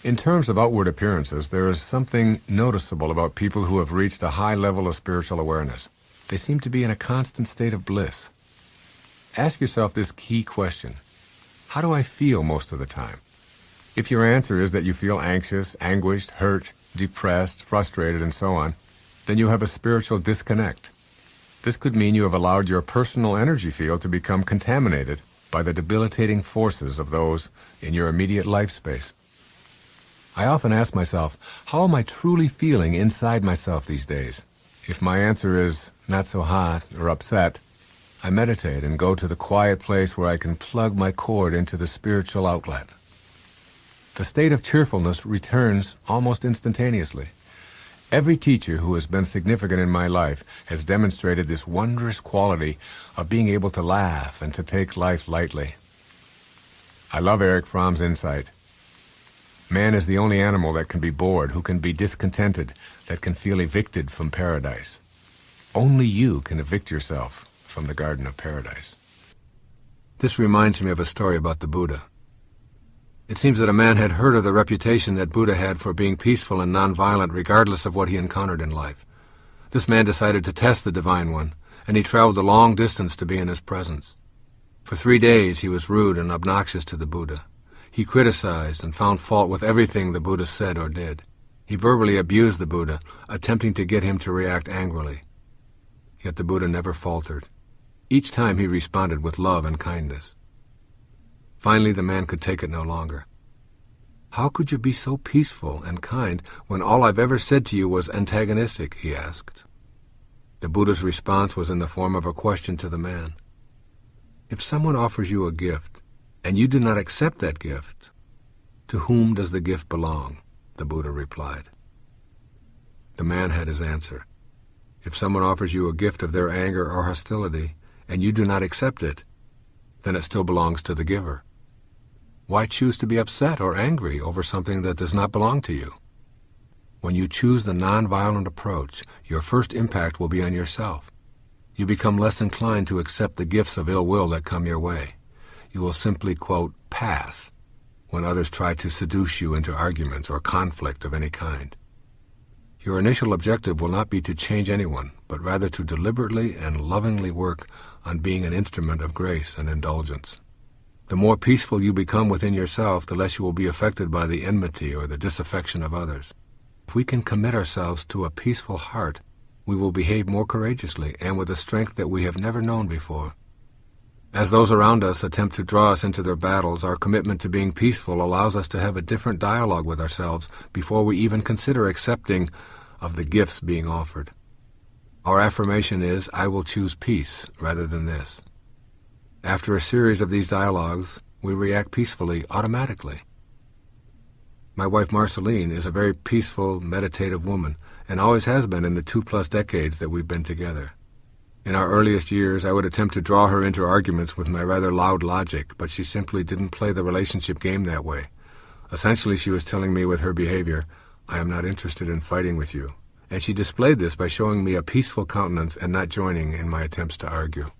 In terms of outward appearances, there is something noticeable about people who have reached a high level of spiritual awareness. They seem to be in a constant state of bliss. Ask yourself this key question: how do I feel most of the time? If your answer is that you feel anxious, anguished, hurt, depressed, frustrated, and so on, then you have a spiritual disconnect. This could mean you have allowed your personal energy field to become contaminated by the debilitating forces of those in your immediate life space. I often ask myself, how am I truly feeling inside myself these days? If my answer is not so hot or upset, I meditate and go to the quiet place where I can plug my cord into the spiritual outlet. The state of cheerfulness returns almost instantaneously. Every teacher who has been significant in my life has demonstrated this wondrous quality of being able to laugh and to take life lightly. I love Erich Fromm's insight. Man is the only animal that can be bored, who can be discontented, that can feel evicted from paradise. Only you can evict yourself from the Garden of Paradise. This reminds me of a story about the Buddha. It seems that a man had heard of the reputation that Buddha had for being peaceful and nonviolent regardless of what he encountered in life. This man decided to test the Divine One, and he traveled a long distance to be in his presence. For 3 days he was rude and obnoxious to the Buddha. He criticized and found fault with everything the Buddha said or did. He verbally abused the Buddha, attempting to get him to react angrily. Yet the Buddha never faltered. Each time he responded with love and kindness. Finally, the man could take it no longer. "How could you be so peaceful and kind when all I've ever said to you was antagonistic?" he asked. The Buddha's response was in the form of a question to the man. "If someone offers you a gift, and you do not accept that gift, to whom does the gift belong?" the Buddha replied. The man had his answer. If someone offers you a gift of their anger or hostility, and you do not accept it, then it still belongs to the giver. Why choose to be upset or angry over something that does not belong to you? When you choose the nonviolent approach, your first impact will be on yourself. You become less inclined to accept the gifts of ill will that come your way. You will simply, quote, pass when others try to seduce you into arguments or conflict of any kind. Your initial objective will not be to change anyone, but rather to deliberately and lovingly work on being an instrument of grace and indulgence. The more peaceful you become within yourself, the less you will be affected by the enmity or the disaffection of others. If we can commit ourselves to a peaceful heart, we will behave more courageously and with a strength that we have never known before. As those around us attempt to draw us into their battles, our commitment to being peaceful allows us to have a different dialogue with ourselves before we even consider accepting of the gifts being offered. Our affirmation is, "I will choose peace rather than this." After a series of these dialogues, we react peacefully automatically. My wife Marceline is a very peaceful, meditative woman, and always has been in the 2+ decades that we've been together. In our earliest years, I would attempt to draw her into arguments with my rather loud logic, but she simply didn't play the relationship game that way. Essentially, she was telling me with her behavior, "I am not interested in fighting with you," and she displayed this by showing me a peaceful countenance and not joining in my attempts to argue.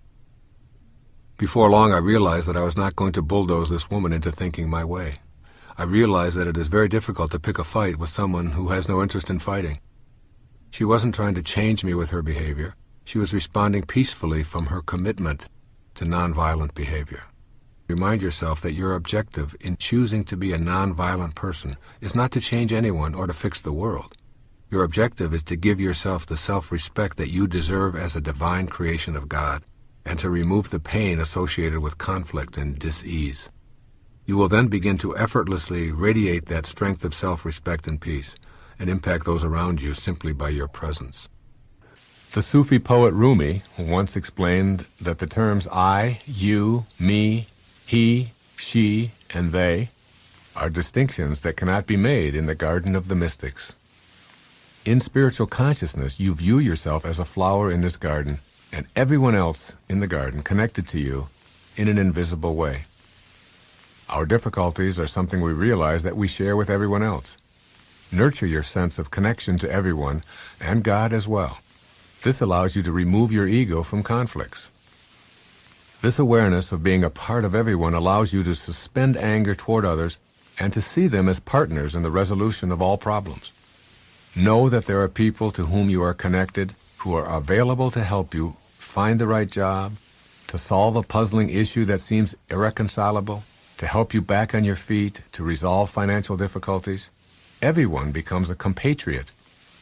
Before long, I realized that I was not going to bulldoze this woman into thinking my way. I realized that it is very difficult to pick a fight with someone who has no interest in fighting. She wasn't trying to change me with her behavior. She was responding peacefully from her commitment to nonviolent behavior. Remind yourself that your objective in choosing to be a nonviolent person is not to change anyone or to fix the world. Your objective is to give yourself the self-respect that you deserve as a divine creation of God, and to remove the pain associated with conflict and dis-ease. You will then begin to effortlessly radiate that strength of self-respect and peace, and impact those around you simply by your presence. The Sufi poet Rumi once explained that the terms I, you, me, he, she, and they are distinctions that cannot be made in the garden of the mystics. In spiritual consciousness, you view yourself as a flower in this garden, and everyone else in the garden connected to you in an invisible way. Our difficulties are something we realize that we share with everyone else. Nurture your sense of connection to everyone and God as well. This allows you to remove your ego from conflicts. This awareness of being a part of everyone allows you to suspend anger toward others and to see them as partners in the resolution of all problems. Know that there are people to whom you are connected who are available to help you find the right job, to solve a puzzling issue that seems irreconcilable, to help you back on your feet, to resolve financial difficulties. Everyone becomes a compatriot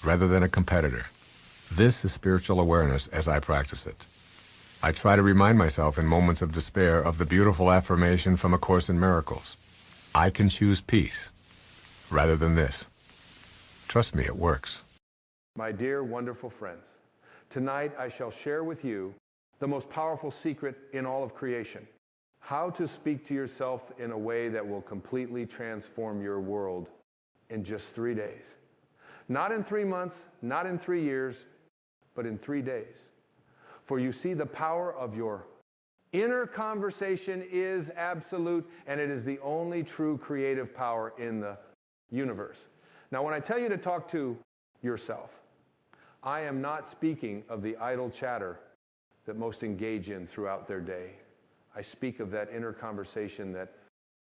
rather than a competitor. This is spiritual awareness as I practice it. I try to remind myself in moments of despair of the beautiful affirmation from A Course in Miracles. I can choose peace rather than this. Trust me, it works. My dear, wonderful friends, tonight I shall share with you the most powerful secret in all of creation. How to speak to yourself in a way that will completely transform your world in just 3 days. Not in 3 months, not in 3 years, but in 3 days. For you see, the power of your inner conversation is absolute, and it is the only true creative power in the universe. Now, when I tell you to talk to yourself, I am not speaking of the idle chatter that most engage in throughout their day. I speak of that inner conversation that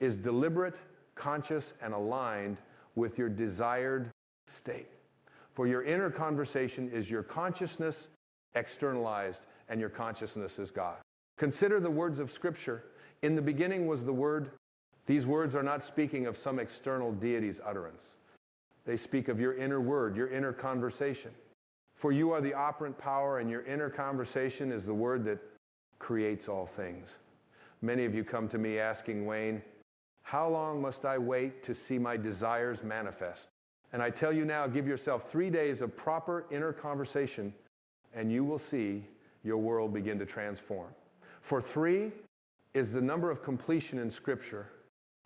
is deliberate, conscious, and aligned with your desired state. For your inner conversation is your consciousness externalized, and your consciousness is God. Consider the words of Scripture. In the beginning was the Word. These words are not speaking of some external deity's utterance. They speak of your inner word, your inner conversation. For you are the operant power, and your inner conversation is the word that creates all things. Many of you come to me asking, Wayne, how long must I wait to see my desires manifest? And I tell you now, give yourself 3 days of proper inner conversation, and you will see your world begin to transform. For 3 is the number of completion in Scripture.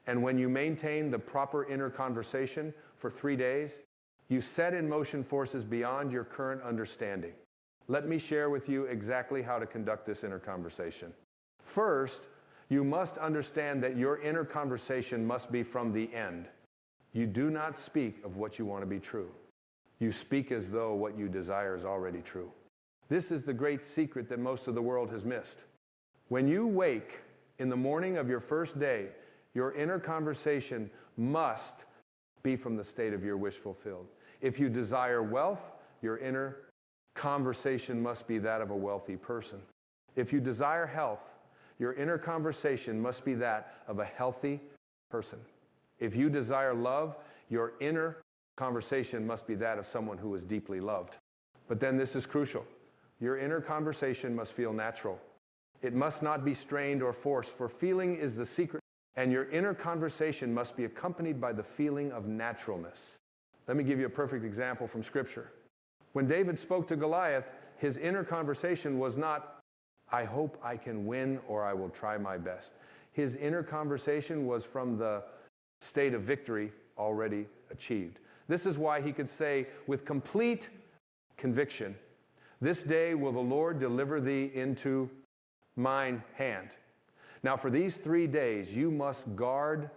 And when you maintain the proper inner conversation for 3 days, you set in motion forces beyond your current understanding. Let me share with you exactly how to conduct this inner conversation. First, you must understand that your inner conversation must be from the end. You do not speak of what you want to be true. You speak as though what you desire is already true. This is the great secret that most of the world has missed. When you wake in the morning of your first day, your inner conversation must be from the state of your wish fulfilled. If you desire wealth, your inner conversation must be that of a wealthy person. If you desire health, your inner conversation must be that of a healthy person. If you desire love, your inner conversation must be that of someone who is deeply loved. But then this is crucial. Your inner conversation must feel natural. It must not be strained or forced, for feeling is the secret. And your inner conversation must be accompanied by the feeling of naturalness. Let me give you a perfect example from Scripture. When David spoke to Goliath, his inner conversation was not, I hope I can win or I will try my best. His inner conversation was from the state of victory already achieved. This is why he could say with complete conviction, this day will the Lord deliver thee into mine hand. Now, for these 3 days, you must guard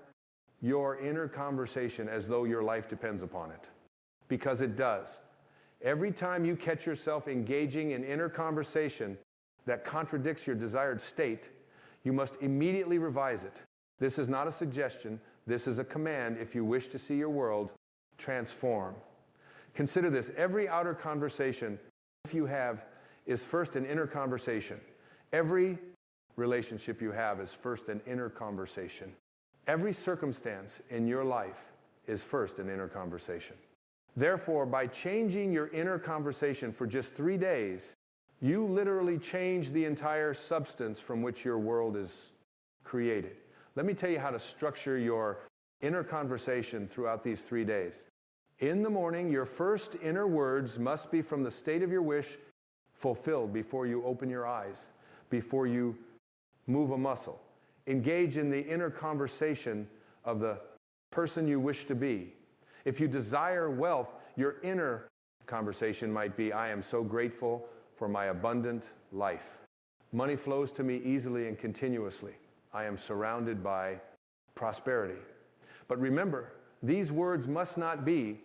your inner conversation as though your life depends upon it, because it does. Every time you catch yourself engaging in inner conversation that contradicts your desired state, you must immediately revise it. This is not a suggestion. This is a command if you wish to see your world transform. Consider this. Every outer conversation you have is first an inner conversation. Every relationship you have is first an inner conversation. Every circumstance in your life is first an inner conversation. Therefore, by changing your inner conversation for just 3 days, you literally change the entire substance from which your world is created. Let me tell you how to structure your inner conversation throughout these 3 days. In the morning, your first inner words must be from the state of your wish fulfilled before you open your eyes, before you move a muscle. Engage in the inner conversation of the person you wish to be. If you desire wealth, your inner conversation might be, I am so grateful for my abundant life. Money flows to me easily and continuously. I am surrounded by prosperity. But remember, these words must not be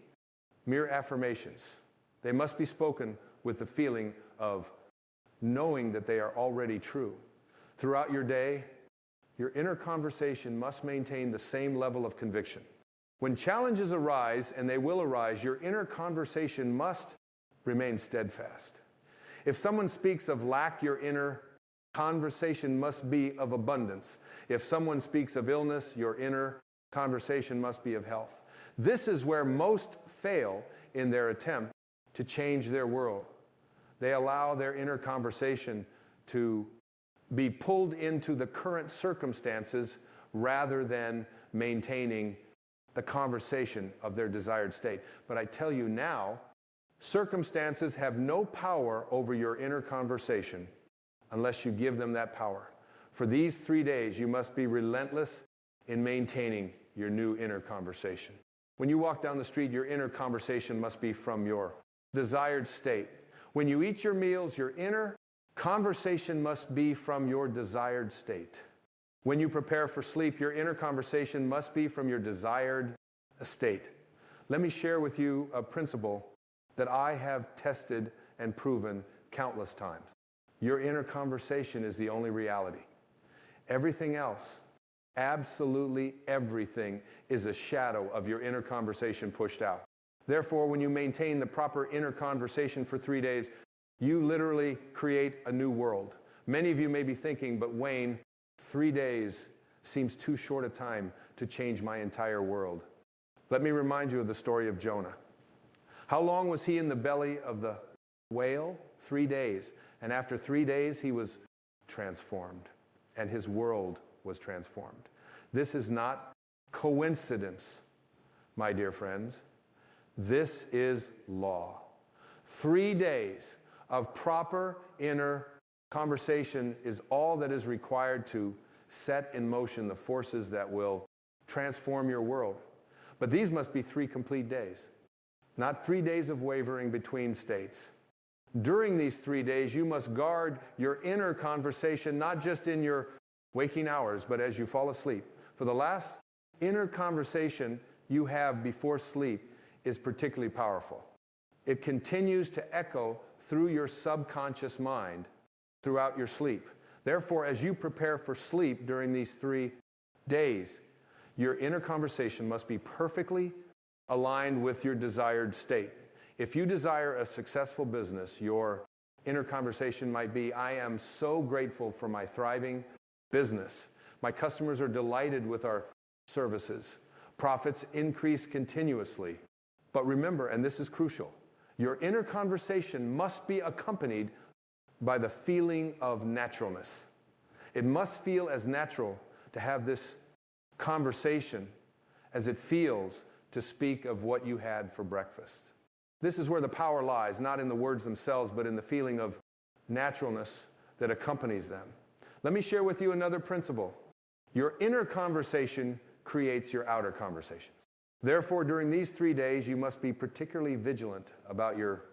mere affirmations. They must be spoken with the feeling of knowing that they are already true. Throughout your day, your inner conversation must maintain the same level of conviction. When challenges arise, and they will arise, your inner conversation must remain steadfast. If someone speaks of lack, your inner conversation must be of abundance. If someone speaks of illness, your inner conversation must be of health. This is where most fail in their attempt to change their world. They allow their inner conversation to be pulled into the current circumstances rather than maintaining the conversation of their desired state. But I tell you now, circumstances have no power over your inner conversation unless you give them that power. For these 3 days, you must be relentless in maintaining your new inner conversation. When you walk down the street, your inner conversation must be from your desired state. When you eat your meals, your inner conversation must be from your desired state. When you prepare for sleep, your inner conversation must be from your desired state. Let me share with you a principle that I have tested and proven countless times. Your inner conversation is the only reality. Everything else, absolutely everything, is a shadow of your inner conversation pushed out. Therefore, when you maintain the proper inner conversation for 3 days, you literally create a new world. Many of you may be thinking, but Wayne, 3 days seems too short a time to change my entire world. Let me remind you of the story of Jonah. How long was he in the belly of the whale? 3 days. And after 3 days, he was transformed, and his world was transformed. This is not coincidence, my dear friends. This is law. 3 days of proper inner conversation is all that is required to set in motion the forces that will transform your world. But these must be 3 complete days, not 3 days of wavering between states. During these 3 days, you must guard your inner conversation, not just in your waking hours, but as you fall asleep. For the last inner conversation you have before sleep is particularly powerful. It continues to echo through your subconscious mind throughout your sleep. Therefore, as you prepare for sleep during these 3 days, your inner conversation must be perfectly aligned with your desired state. If you desire a successful business, your inner conversation might be, I am so grateful for my thriving business. My customers are delighted with our services. Profits increase continuously. But remember, and this is crucial, your inner conversation must be accompanied by the feeling of naturalness. It must feel as natural to have this conversation as it feels to speak of what you had for breakfast. This is where the power lies, not in the words themselves, but in the feeling of naturalness that accompanies them. Let me share with you another principle. Your inner conversation creates your outer conversations. Therefore, during these 3 days, you must be particularly vigilant about your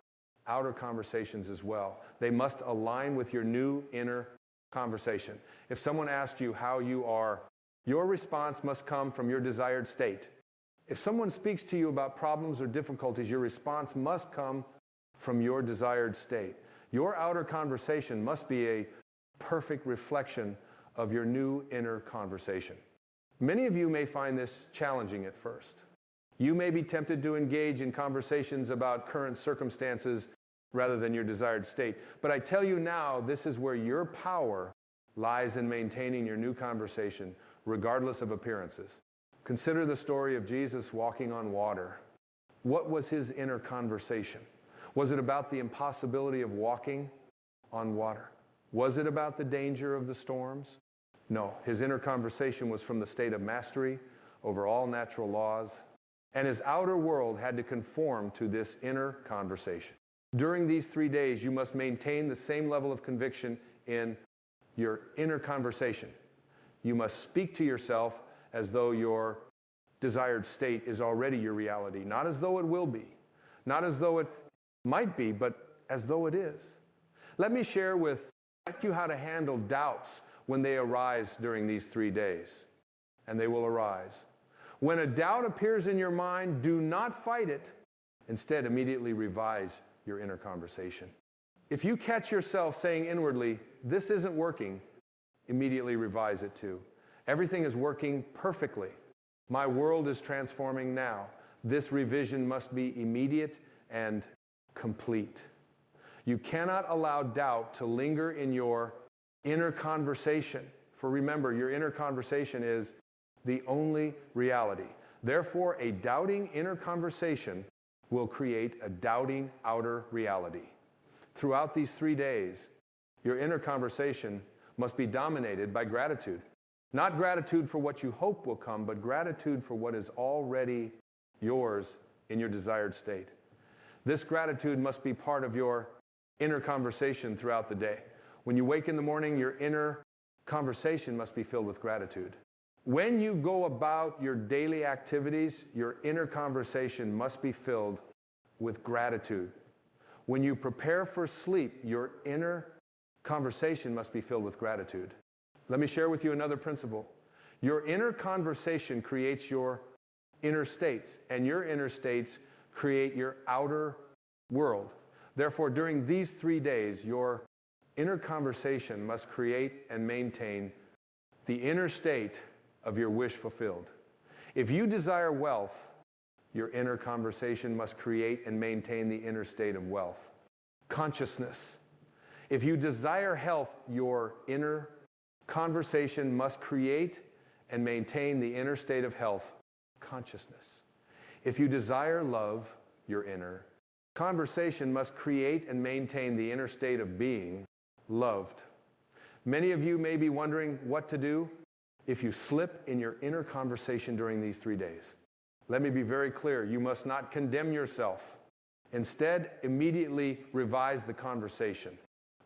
outer conversations as well. They must align with your new inner conversation. If someone asks you how you are, your response must come from your desired state. If someone speaks to you about problems or difficulties, your response must come from your desired state. Your outer conversation must be a perfect reflection of your new inner conversation. Many of you may find this challenging at first. You may be tempted to engage in conversations about current circumstances rather than your desired state. But I tell you now, this is where your power lies in maintaining your new conversation, regardless of appearances. Consider the story of Jesus walking on water. What was his inner conversation? Was it about the impossibility of walking on water? Was it about the danger of the storms? No, his inner conversation was from the state of mastery over all natural laws, and his outer world had to conform to this inner conversation. During these 3 days, you must maintain the same level of conviction in your inner conversation. You must speak to yourself as though your desired state is already your reality, not as though it will be, not as though it might be, but as though it is. Let me share with you how to handle doubts when they arise during these 3 days, and they will arise. When a doubt appears in your mind, do not fight it. Instead, immediately revise your inner conversation. If you catch yourself saying inwardly, this isn't working, immediately revise it too. Everything is working perfectly. My world is transforming now. This revision must be immediate and complete. You cannot allow doubt to linger in your inner conversation. For remember, your inner conversation is the only reality. Therefore, a doubting inner conversation will create a doubting outer reality. Throughout these 3 days, your inner conversation must be dominated by gratitude. Not gratitude for what you hope will come, but gratitude for what is already yours in your desired state. This gratitude must be part of your inner conversation throughout the day. When you wake in the morning, your inner conversation must be filled with gratitude. When you go about your daily activities, your inner conversation must be filled with gratitude. When you prepare for sleep, your inner conversation must be filled with gratitude. Let me share with you another principle. Your inner conversation creates your inner states, and your inner states create your outer world. Therefore, during these 3 days, your inner conversation must create and maintain the inner state of your wish fulfilled. If you desire wealth, your inner conversation must create and maintain the inner state of wealth. Consciousness. If you desire health, your inner conversation must create and maintain the inner state of health. Consciousness. If you desire love, your inner conversation must create and maintain the inner state of being loved. Many of you may be wondering what to do if you slip in your inner conversation during these 3 days. Let me be very clear. You must not condemn yourself. Instead, immediately revise the conversation.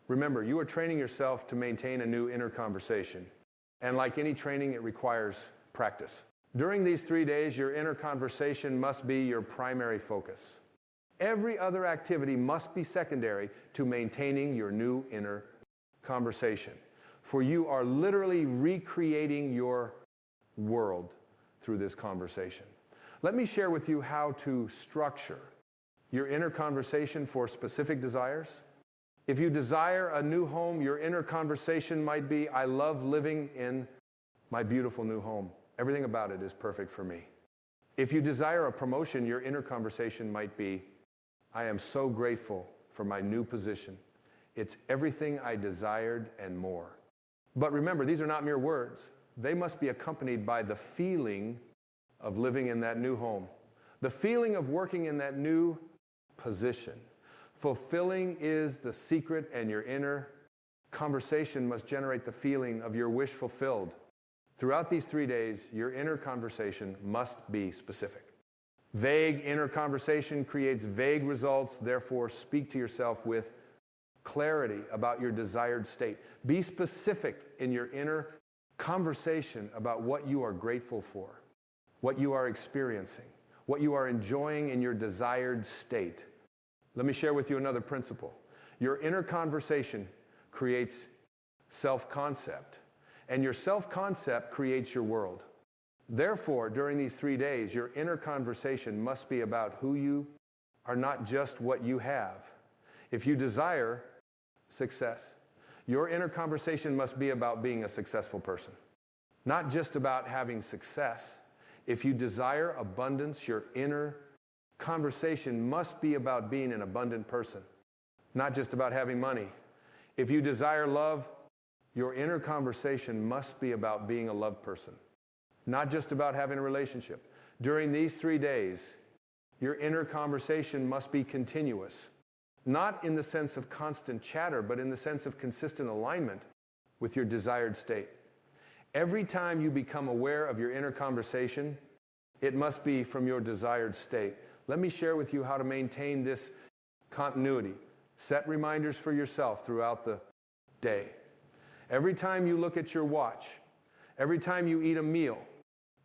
Remember, you are training yourself to maintain a new inner conversation. And like any training, it requires practice. During these 3 days, your inner conversation must be your primary focus. Every other activity must be secondary to maintaining your new inner conversation. For you are literally recreating your world through this conversation. Let me share with you how to structure your inner conversation for specific desires. If you desire a new home, your inner conversation might be, I love living in my beautiful new home. Everything about it is perfect for me. If you desire a promotion, your inner conversation might be, I am so grateful for my new position. It's everything I desired and more. But remember, these are not mere words. They must be accompanied by the feeling of living in that new home, the feeling of working in that new position. Fulfilling is the secret, and your inner conversation must generate the feeling of your wish fulfilled. Throughout these 3 days, your inner conversation must be specific. Vague inner conversation creates vague results. Therefore, speak to yourself with clarity about your desired state. Be specific in your inner conversation about what you are grateful for, what you are experiencing, what you are enjoying in your desired state. Let me share with you another principle. Your inner conversation creates self-concept, and your self-concept creates your world. Therefore, during these 3 days, your inner conversation must be about who you are, not just what you have. If you desire success, your inner conversation must be about being a successful person, not just about having success. If you desire abundance, your inner conversation must be about being an abundant person, not just about having money. If you desire love, your inner conversation must be about being a loved person, not just about having a relationship. During these 3 days, your inner conversation must be continuous, not in the sense of constant chatter, but in the sense of consistent alignment with your desired state. Every time you become aware of your inner conversation, it must be from your desired state. Let me share with you how to maintain this continuity. Set reminders for yourself throughout the day. Every time you look at your watch, every time you eat a meal,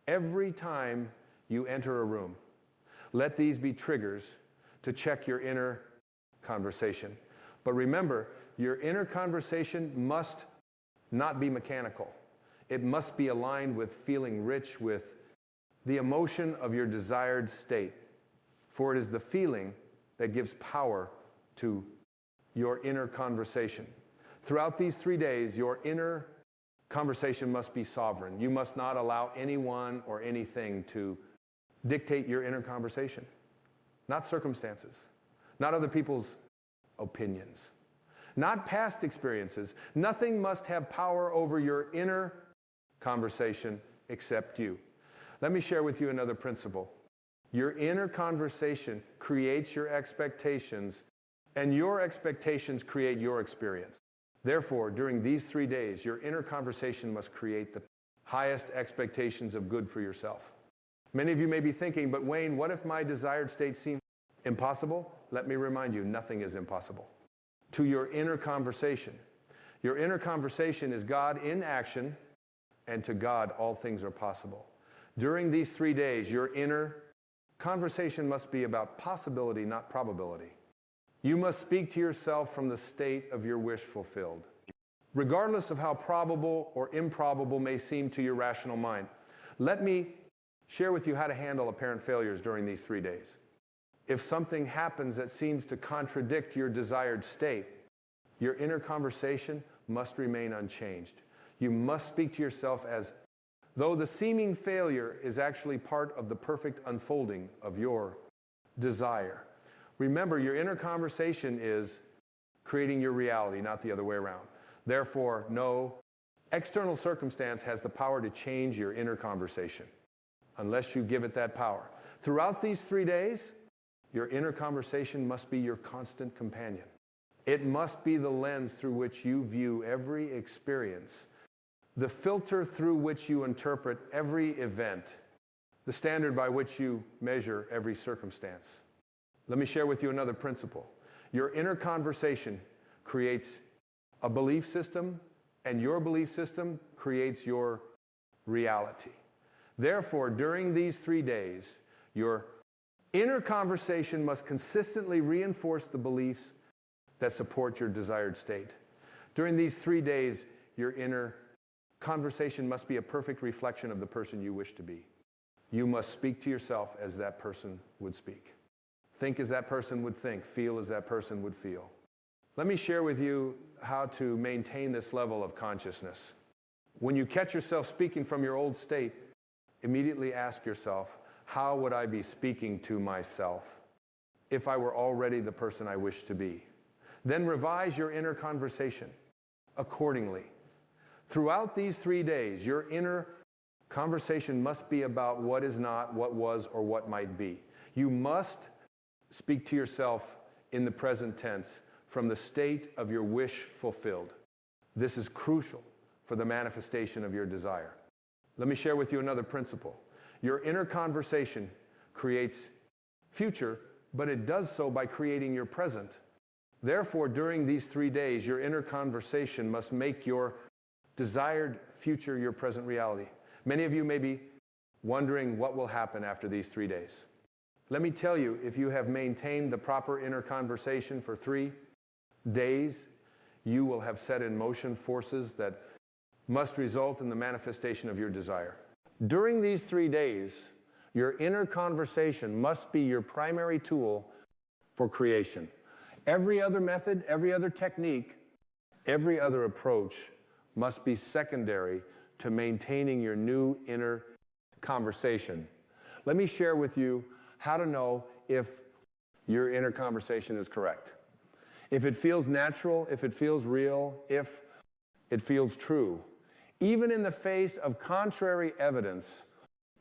every time you enter a room, let these be triggers to check your inner conversation. But remember, your inner conversation must not be mechanical. It must be aligned with feeling rich with the emotion of your desired state. For it is the feeling that gives power to your inner conversation. Throughout these 3 days, your inner conversation must be sovereign. You must not allow anyone or anything to dictate your inner conversation. Not circumstances, not other people's opinions, not past experiences. Nothing must have power over your inner conversation except you. Let me share with you another principle. Your inner conversation creates your expectations, and your expectations create your experience. Therefore, during these 3 days, your inner conversation must create the highest expectations of good for yourself. Many of you may be thinking, but Wayne, what if my desired state seems impossible? Let me remind you, nothing is impossible. To your inner conversation. Your inner conversation is God in action, and to God, all things are possible. During these 3 days, your inner conversation must be about possibility, not probability. You must speak to yourself from the state of your wish fulfilled, regardless of how probable or improbable may seem to your rational mind. Let me share with you how to handle apparent failures during these 3 days. If something happens that seems to contradict your desired state, your inner conversation must remain unchanged. You must speak to yourself as though the seeming failure is actually part of the perfect unfolding of your desire. Remember, your inner conversation is creating your reality, not the other way around. Therefore, no external circumstance has the power to change your inner conversation unless you give it that power. Throughout these 3 days, your inner conversation must be your constant companion. It must be the lens through which you view every experience, the filter through which you interpret every event, the standard by which you measure every circumstance. Let me share with you another principle. Your inner conversation creates a belief system, and your belief system creates your reality. Therefore, during these 3 days, your inner conversation must consistently reinforce the beliefs that support your desired state. During these 3 days, your inner conversation must be a perfect reflection of the person you wish to be. You must speak to yourself as that person would speak. Think as that person would think. Feel as that person would feel. Let me share with you how to maintain this level of consciousness. When you catch yourself speaking from your old state, immediately ask yourself, how would I be speaking to myself if I were already the person I wish to be? Then revise your inner conversation accordingly. Throughout these 3 days, your inner conversation must be about what is not, what was, or what might be. You must speak to yourself in the present tense from the state of your wish fulfilled. This is crucial for the manifestation of your desire. Let me share with you another principle. Your inner conversation creates future, but it does so by creating your present. Therefore, during these 3 days, your inner conversation must make your desired future your present reality. Many of you may be wondering what will happen after these 3 days. Let me tell you, if you have maintained the proper inner conversation for 3 days, you will have set in motion forces that must result in the manifestation of your desire. During these 3 days, your inner conversation must be your primary tool for creation. Every other method, every other technique, every other approach must be secondary to maintaining your new inner conversation. Let me share with you how to know if your inner conversation is correct. If it feels natural, if it feels real, if it feels true, even in the face of contrary evidence,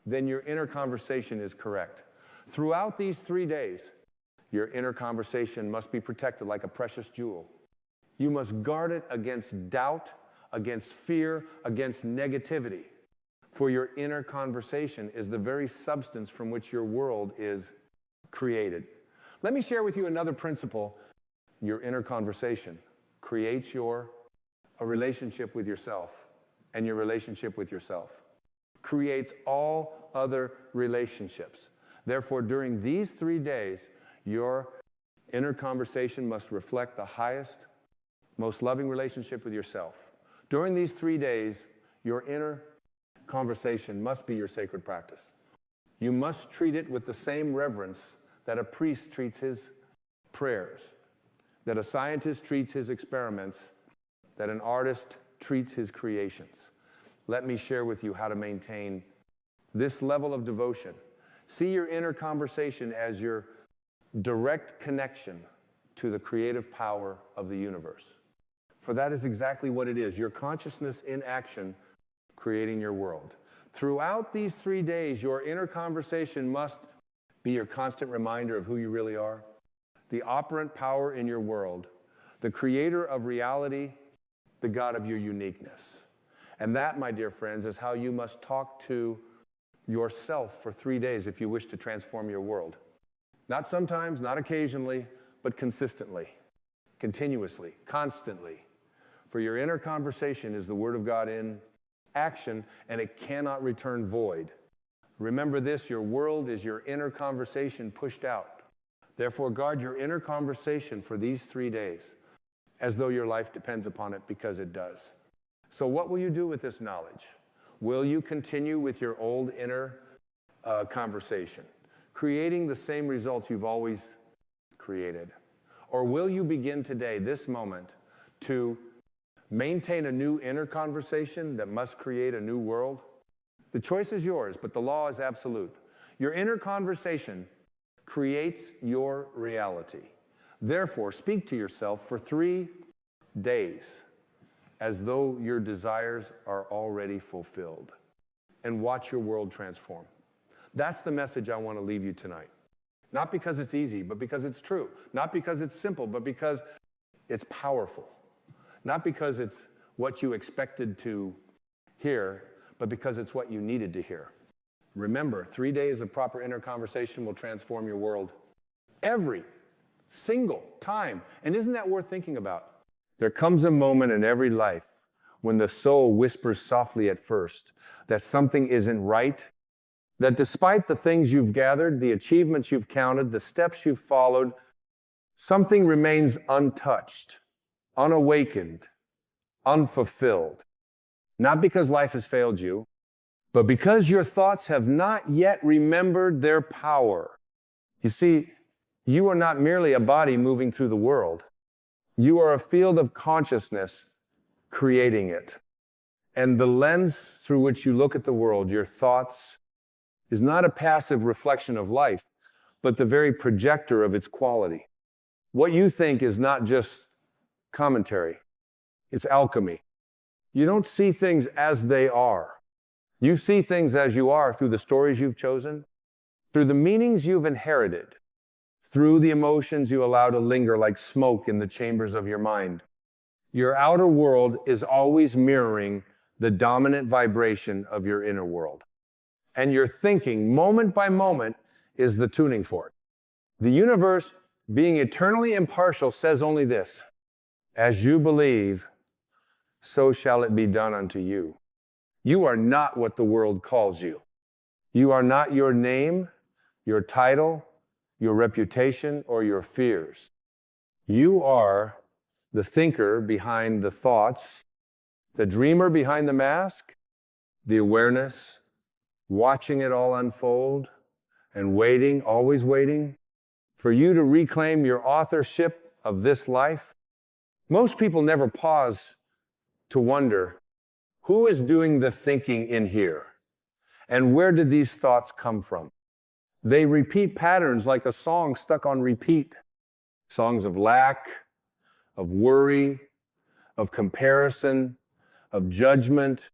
then your inner conversation is correct. Throughout these 3 days, your inner conversation must be protected like a precious jewel. You must guard it against doubt, against fear, against negativity. For your inner conversation is the very substance from which your world is created. Let me share with you another principle. Your inner conversation creates a relationship with yourself, and your relationship with yourself creates all other relationships. Therefore, during these 3 days, your inner conversation must reflect the highest, most loving relationship with yourself. During these 3 days, your inner conversation must be your sacred practice. You must treat it with the same reverence that a priest treats his prayers, that a scientist treats his experiments, that an artist treats his creations. let me share with you how to maintain this level of devotion. See your inner conversation as your direct connection to the creative power of the universe. For that is exactly what it is, your consciousness in action creating your world. Throughout these 3 days, your inner conversation must be your constant reminder of who you really are, the operant power in your world, the creator of reality, the God of your uniqueness. And that, my dear friends, is how you must talk to yourself for 3 days if you wish to transform your world. Not sometimes, not occasionally, but consistently, continuously, constantly. For your inner conversation is the Word of God in action, and it cannot return void. Remember this, your world is your inner conversation pushed out. Therefore, guard your inner conversation for these 3 days, as though your life depends upon it, because it does. So what will you do with this knowledge? Will you continue with your old inner conversation, creating the same results you've always created? Or will you begin today, this moment, to maintain a new inner conversation that must create a new world? The choice is yours, but the law is absolute. Your inner conversation creates your reality. Therefore, speak to yourself for 3 days as though your desires are already fulfilled, and watch your world transform. That's the message I want to leave you tonight. Not because it's easy, but because it's true. Not because it's simple, but because it's powerful. Not because it's what you expected to hear, but because it's what you needed to hear. Remember, 3 days of proper inner conversation will transform your world every single time. And isn't that worth thinking about? There comes a moment in every life when the soul whispers softly at first that something isn't right, that despite the things you've gathered, the achievements you've counted, the steps you've followed, something remains untouched, unawakened, unfulfilled. Not because life has failed you, but because your thoughts have not yet remembered their power. You see, you are not merely a body moving through the world. You are a field of consciousness creating it. And the lens through which you look at the world, your thoughts, is not a passive reflection of life, but the very projector of its quality. What you think is not just commentary, it's alchemy. You don't see things as they are. You see things as you are through the stories you've chosen, through the meanings you've inherited, through the emotions you allow to linger like smoke in the chambers of your mind. Your outer world is always mirroring the dominant vibration of your inner world. And your thinking, moment by moment, is the tuning fork. The universe, being eternally impartial, says only this: as you believe, so shall it be done unto you. You are not what the world calls you. You are not your name, your title, your reputation, or your fears. You are the thinker behind the thoughts, the dreamer behind the mask, the awareness, watching it all unfold, and waiting, always waiting, for you to reclaim your authorship of this life. Most people never pause to wonder, who is doing the thinking in here? And where did these thoughts come from? They repeat patterns like a song stuck on repeat. Songs of lack, of worry, of comparison, of judgment.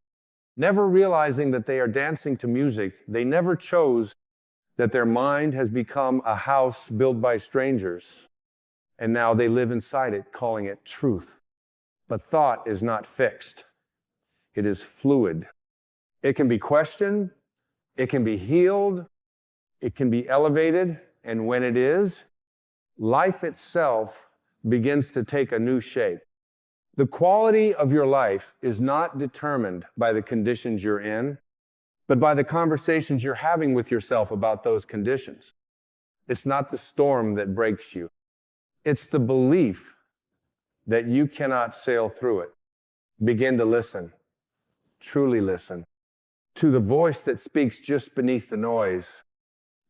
Never realizing that they are dancing to music, they never chose that their mind has become a house built by strangers, and now they live inside it, calling it truth. But thought is not fixed. It is fluid. It can be questioned, it can be healed, it can be elevated, and when it is, life itself begins to take a new shape. The quality of your life is not determined by the conditions you're in, but by the conversations you're having with yourself about those conditions. It's not the storm that breaks you. It's the belief that you cannot sail through it. Begin to listen, truly listen, to the voice that speaks just beneath the noise,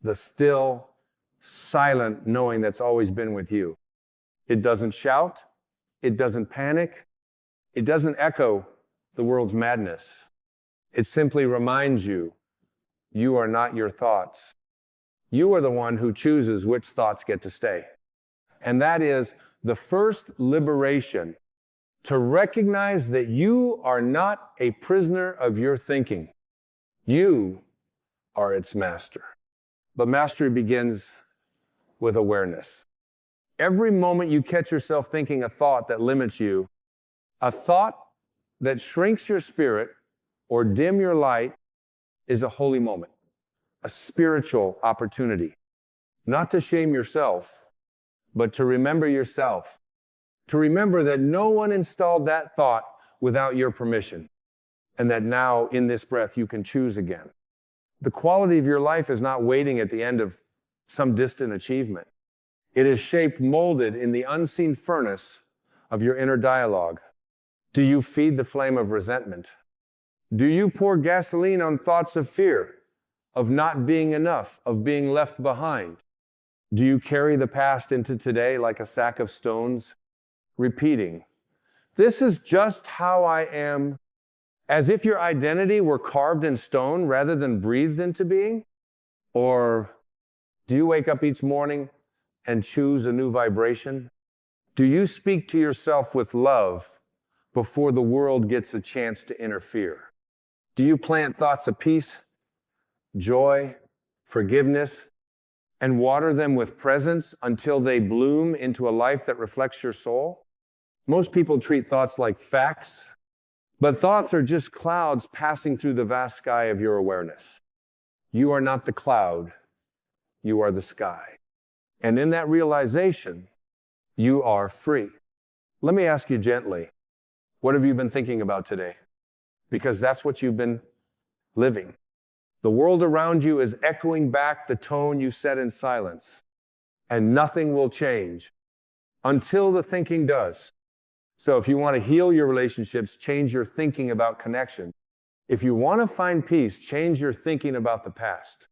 the still, silent knowing that's always been with you. It doesn't shout, it doesn't panic, it doesn't echo the world's madness. It simply reminds you, you are not your thoughts. You are the one who chooses which thoughts get to stay. And that is the first liberation, to recognize that you are not a prisoner of your thinking. You are its master. But mastery begins with awareness. Every moment you catch yourself thinking a thought that limits you, a thought that shrinks your spirit or dim your light, is a holy moment, a spiritual opportunity. Not to shame yourself, but to remember yourself. To remember that no one installed that thought without your permission, and that now, in this breath, you can choose again. The quality of your life is not waiting at the end of some distant achievement. It is shaped, molded in the unseen furnace of your inner dialogue. Do you feed the flame of resentment? Do you pour gasoline on thoughts of fear, of not being enough, of being left behind? Do you carry the past into today like a sack of stones, repeating, "This is just how I am," as if your identity were carved in stone rather than breathed into being? Or do you wake up each morning and choose a new vibration? Do you speak to yourself with love before the world gets a chance to interfere? Do you plant thoughts of peace, joy, forgiveness, and water them with presence until they bloom into a life that reflects your soul? Most people treat thoughts like facts, but thoughts are just clouds passing through the vast sky of your awareness. You are not the cloud, you are the sky. And in that realization, you are free. Let me ask you gently, what have you been thinking about today? Because that's what you've been living. The world around you is echoing back the tone you set in silence, and nothing will change until the thinking does. So if you want to heal your relationships, change your thinking about connection. If you want to find peace, change your thinking about the past.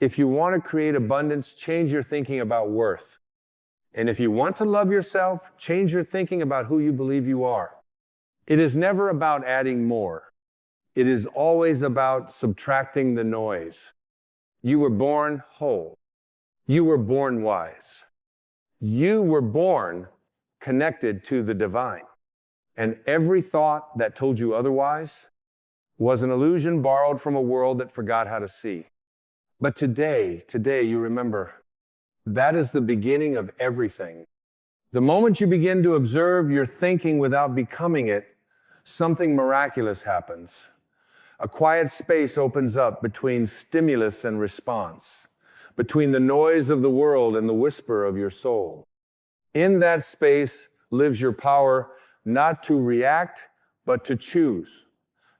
If you want to create abundance, change your thinking about worth. And if you want to love yourself, change your thinking about who you believe you are. It is never about adding more. It is always about subtracting the noise. You were born whole. You were born wise. You were born connected to the divine. And every thought that told you otherwise was an illusion borrowed from a world that forgot how to see. But today you remember, that is the beginning of everything. The moment you begin to observe your thinking without becoming it, something miraculous happens. A quiet space opens up between stimulus and response, between the noise of the world and the whisper of your soul. In that space lives your power not to react, but to choose,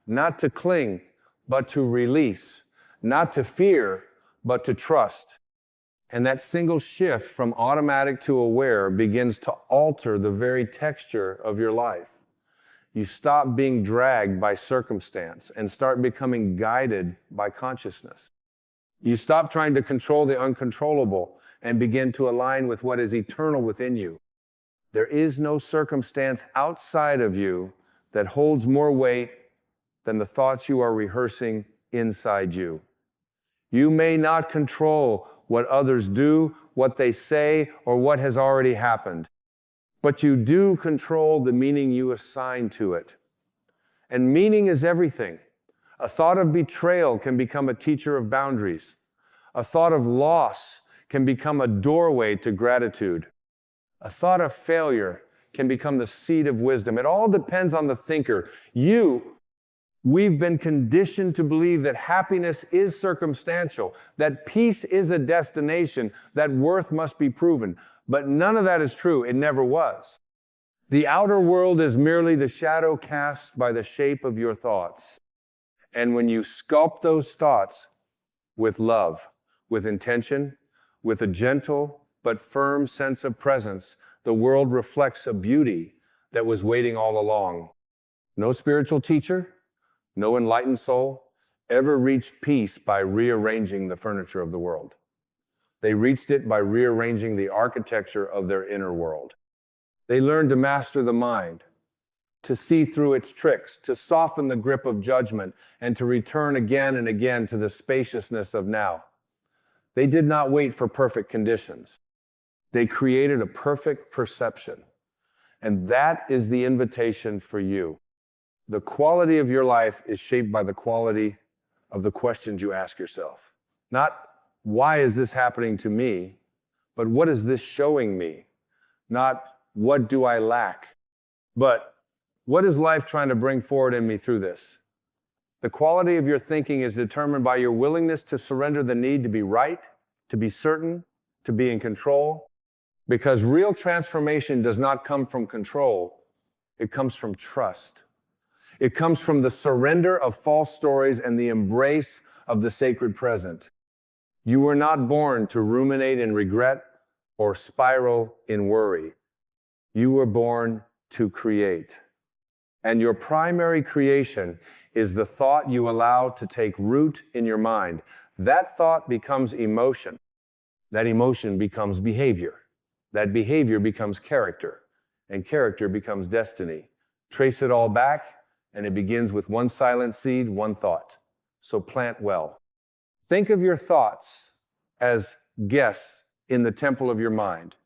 not to cling, but to release, not to fear, but to trust. And that single shift from automatic to aware begins to alter the very texture of your life. You stop being dragged by circumstance and start becoming guided by consciousness. You stop trying to control the uncontrollable and begin to align with what is eternal within you. There is no circumstance outside of you that holds more weight than the thoughts you are rehearsing inside you. You may not control what others do, what they say, or what has already happened, but you do control the meaning you assign to it. And meaning is everything. A thought of betrayal can become a teacher of boundaries. A thought of loss can become a doorway to gratitude. A thought of failure can become the seed of wisdom. It all depends on the thinker. We've been conditioned to believe that happiness is circumstantial, that peace is a destination, that worth must be proven. But none of that is true. It never was. The outer world is merely the shadow cast by the shape of your thoughts. And when you sculpt those thoughts with love, with intention, with a gentle but firm sense of presence, the world reflects a beauty that was waiting all along. No spiritual teacher, no enlightened soul ever reached peace by rearranging the furniture of the world. They reached it by rearranging the architecture of their inner world. They learned to master the mind, to see through its tricks, to soften the grip of judgment, and to return again and again to the spaciousness of now. They did not wait for perfect conditions. They created a perfect perception. And that is the invitation for you. The quality of your life is shaped by the quality of the questions you ask yourself. Not, why is this happening to me? But what is this showing me? Not, what do I lack? But, what is life trying to bring forward in me through this? The quality of your thinking is determined by your willingness to surrender the need to be right, to be certain, to be in control. Because real transformation does not come from control. It comes from trust. It comes from the surrender of false stories and the embrace of the sacred present. You were not born to ruminate in regret or spiral in worry. You were born to create. And your primary creation is the thought you allow to take root in your mind. That thought becomes emotion. That emotion becomes behavior. That behavior becomes character. And character becomes destiny. Trace it all back, and it begins with one silent seed, one thought. So plant well. Think of your thoughts as guests in the temple of your mind.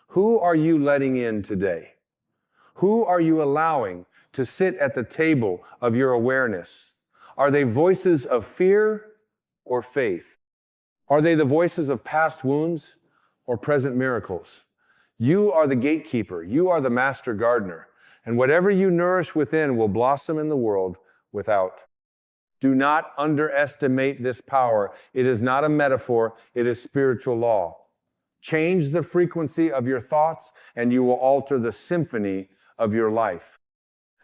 Who are you letting in today? Who are you allowing to sit at the table of your awareness? Are they voices of fear or faith? Are they the voices of past wounds or present miracles? You are the gatekeeper. You are the master gardener. And whatever you nourish within will blossom in the world without. Do not underestimate this power. It is not a metaphor. It is spiritual law. Change the frequency of your thoughts and you will alter the symphony of your life.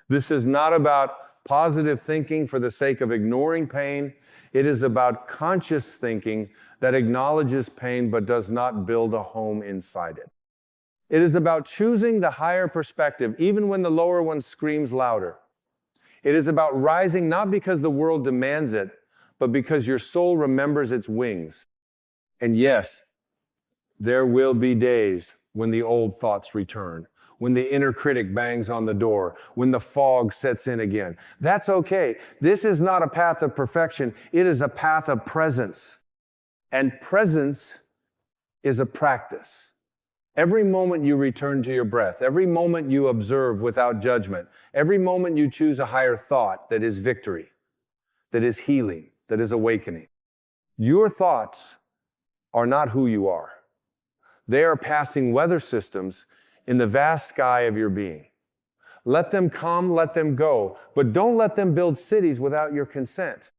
This is not about positive thinking for the sake of ignoring pain. It is about conscious thinking that acknowledges pain but does not build a home inside it. It is about choosing the higher perspective even when the lower one screams louder. It is about rising not because the world demands it, but because your soul remembers its wings. And yes, there will be days when the old thoughts return, when the inner critic bangs on the door, when the fog sets in again. That's okay. This is not a path of perfection. It is a path of presence. And presence is a practice. Every moment you return to your breath, every moment you observe without judgment, every moment you choose a higher thought that is victory, that is healing, that is awakening. Your thoughts are not who you are. They are passing weather systems in the vast sky of your being. Let them come, let them go, but don't let them build cities without your consent.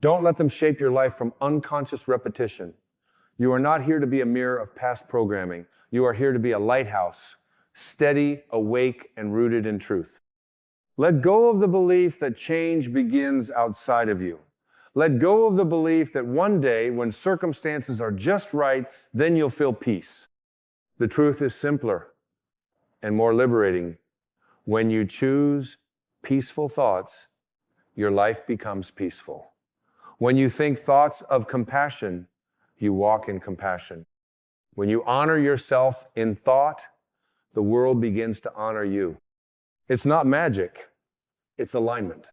Don't let them shape your life from unconscious repetition. You are not here to be a mirror of past programming. You are here to be a lighthouse, steady, awake, and rooted in truth. Let go of the belief that change begins outside of you. Let go of the belief that one day, when circumstances are just right, then you'll feel peace. The truth is simpler and more liberating. When you choose peaceful thoughts, your life becomes peaceful. When you think thoughts of compassion, you walk in compassion. When you honor yourself in thought, the world begins to honor you. It's not magic, it's alignment.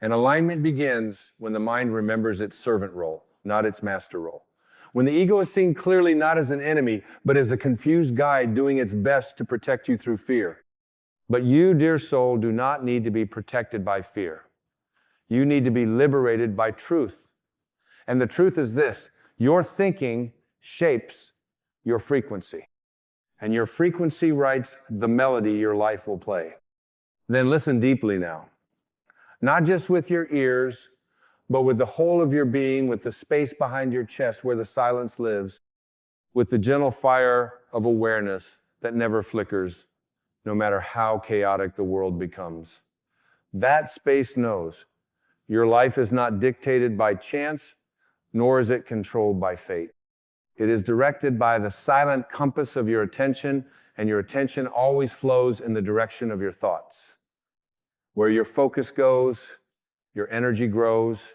And alignment begins when the mind remembers its servant role, not its master role. When the ego is seen clearly not as an enemy, but as a confused guide doing its best to protect you through fear. But you, dear soul, do not need to be protected by fear. You need to be liberated by truth. And the truth is this: your thinking shapes your frequency. And your frequency writes the melody your life will play. Then listen deeply now. Not just with your ears, but with the whole of your being, with the space behind your chest where the silence lives, with the gentle fire of awareness that never flickers, no matter how chaotic the world becomes. That space knows your life is not dictated by chance, nor is it controlled by fate. It is directed by the silent compass of your attention, and your attention always flows in the direction of your thoughts. Where your focus goes, your energy grows.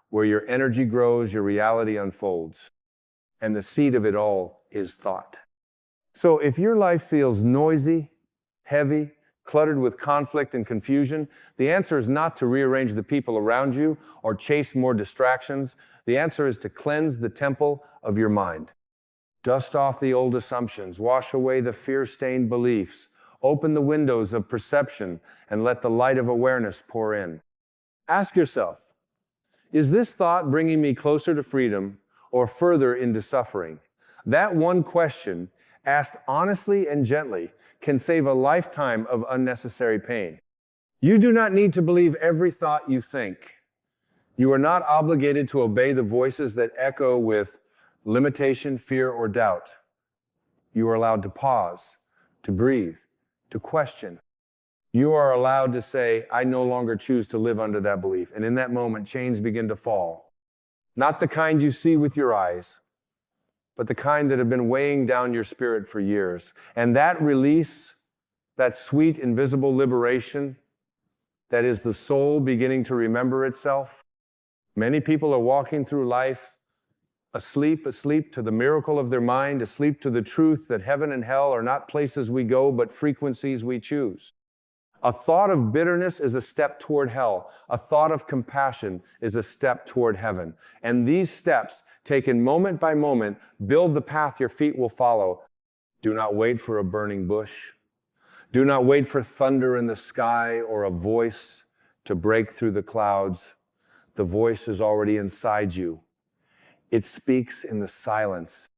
Where your energy grows, your reality unfolds. And the seed of it all is thought. So if your life feels noisy, heavy, cluttered with conflict and confusion? The answer is not to rearrange the people around you or chase more distractions. The answer is to cleanse the temple of your mind. Dust off the old assumptions, wash away the fear-stained beliefs, open the windows of perception, and let the light of awareness pour in. Ask yourself, is this thought bringing me closer to freedom or further into suffering? That one question, asked honestly and gently, can save a lifetime of unnecessary pain. You do not need to believe every thought you think. You are not obligated to obey the voices that echo with limitation, fear, or doubt. You are allowed to pause, to breathe, to question. You are allowed to say, I no longer choose to live under that belief. And in that moment, chains begin to fall. Not the kind you see with your eyes, but the kind that have been weighing down your spirit for years. And that release, that sweet, invisible liberation, that is the soul beginning to remember itself. Many people are walking through life asleep to the miracle of their mind, asleep to the truth that heaven and hell are not places we go, but frequencies we choose. A thought of bitterness is a step toward hell. A thought of compassion is a step toward heaven. And these steps, taken moment by moment, build the path your feet will follow. Do not wait for a burning bush. Do not wait for thunder in the sky or a voice to break through the clouds. The voice is already inside you. It speaks in the silence.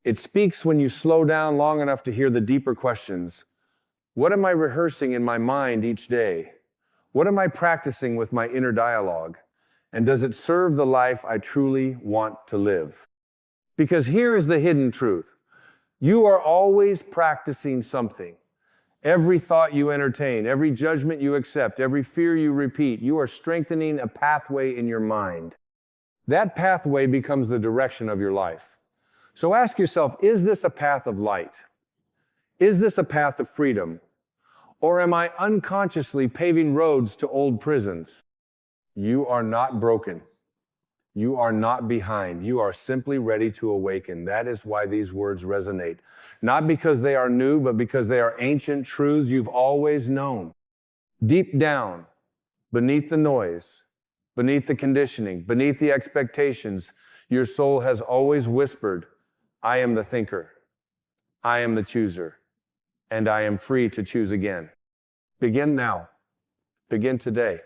It speaks when you slow down long enough to hear the deeper questions. What am I rehearsing in my mind each day? What am I practicing with my inner dialogue? And does it serve the life I truly want to live? Because here is the hidden truth. You are always practicing something. Every thought you entertain, every judgment you accept, every fear you repeat, you are strengthening a pathway in your mind. That pathway becomes the direction of your life. So ask yourself, is this a path of light? Is this a path of freedom? Or am I unconsciously paving roads to old prisons? You are not broken. You are not behind. You are simply ready to awaken. That is why these words resonate. Not because they are new, but because they are ancient truths you've always known. Deep down, beneath the noise, beneath the conditioning, beneath the expectations, your soul has always whispered, I am the thinker. I am the chooser. And I am free to choose again. Begin now. Begin today.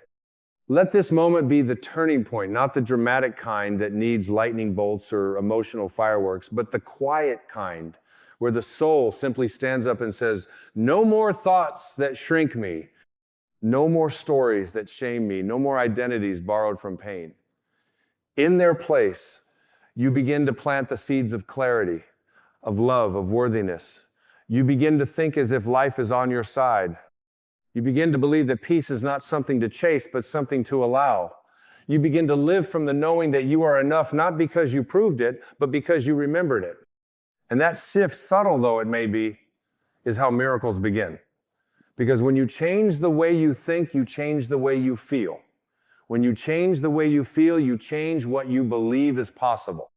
Let this moment be the turning point, not the dramatic kind that needs lightning bolts or emotional fireworks, but the quiet kind where the soul simply stands up and says, no more thoughts that shrink me, no more stories that shame me, no more identities borrowed from pain. In their place, you begin to plant the seeds of clarity, of love, of worthiness. You begin to think as if life is on your side. You begin to believe that peace is not something to chase, but something to allow. You begin to live from the knowing that you are enough, not because you proved it, but because you remembered it. And that shift, subtle though it may be, is how miracles begin. Because when you change the way you think, you change the way you feel. When you change the way you feel, you change what you believe is possible.